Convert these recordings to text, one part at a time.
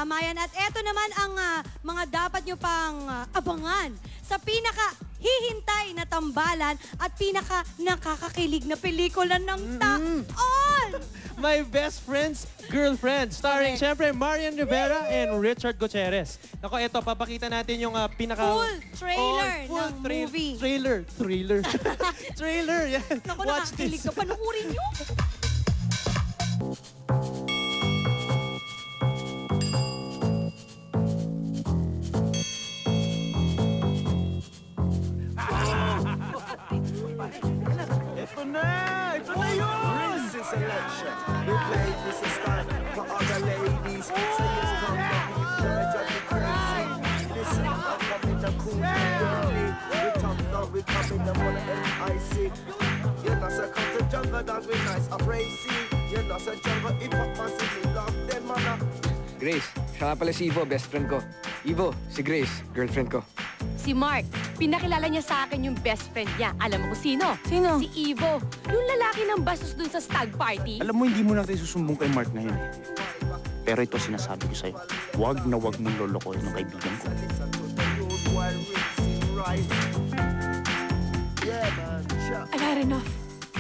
Tama yan. At eto naman ang mga dapat nyo pang abangan sa pinaka-hihintay na tambalan at pinaka-nakakakilig na pelikula ng taon. My Best Friend's Girlfriend, starring siyempre Marian Rivera and Richard Gutierrez. Ako, ito, papakita natin yung pinaka... Full trailer ng movie. Trailer. Trailer, yan. Naku, Watch nakakakilig this. ka. Panukurin nyo. Ito na yun! This is selection. We play this is style for other ladies. Say it's from the beat, the judge is crazy. Listen, I'm coming to cool and dirty. We talk now, we coming to one N.I.C. You're not so come to jungle, that we nice, I'm crazy. You're not so jungle, if I fancy me, love them, man. Grace, siya nga pala si Ivo, best friend ko. Ivo, si Grace, girlfriend ko. Si Mark, pinakilala niya sa akin yung best friend niya. Alam mo kung sino? Sino? Si Ivo, yung lalaki ng bastos dun sa stag party. Alam mo, hindi mo na tayo susumbong kay Mark na yun. Pero ito sinasabi ko sa'yo, wag na wag mong lolokohin ng kaibigan ko. I've had enough.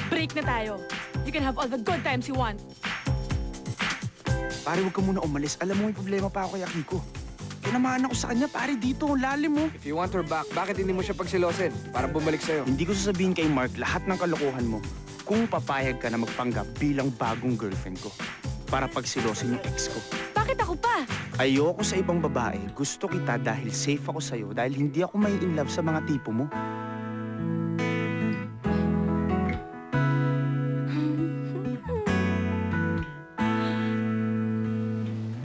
Break na tayo. You can have all the good times you want. Pare, wag ka muna umalis. Alam mo, may problema pa ako kay Akiko. Tinamaan ako sa kanya, pare, dito. Ang lalim mo. If you want her back, bakit hindi mo siya pagsilosin? Para bumalik sa'yo. Hindi ko sasabihin kay Mark lahat ng kalokohan mo kung papayag ka na magpanggap bilang bagong girlfriend ko para pagsilosin yung ex ko. Bakit ako pa? Ayoko sa ibang babae. Gusto kita dahil safe ako sa'yo dahil hindi ako may in love sa mga tipo mo.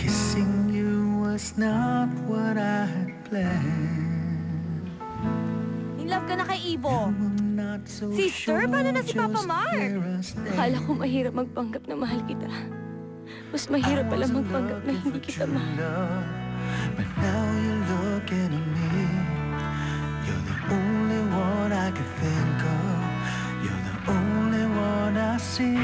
Kissing you was not what I had planned. In love ka na kay Ivo. Sister, paano na si Papa Mark? Akala ko mahirap magpanggap na mahal kita. Mas mahirap pala magpanggap na hindi kita mahal. But now you're looking at me. You're the only one I can think of. You're the only one I see.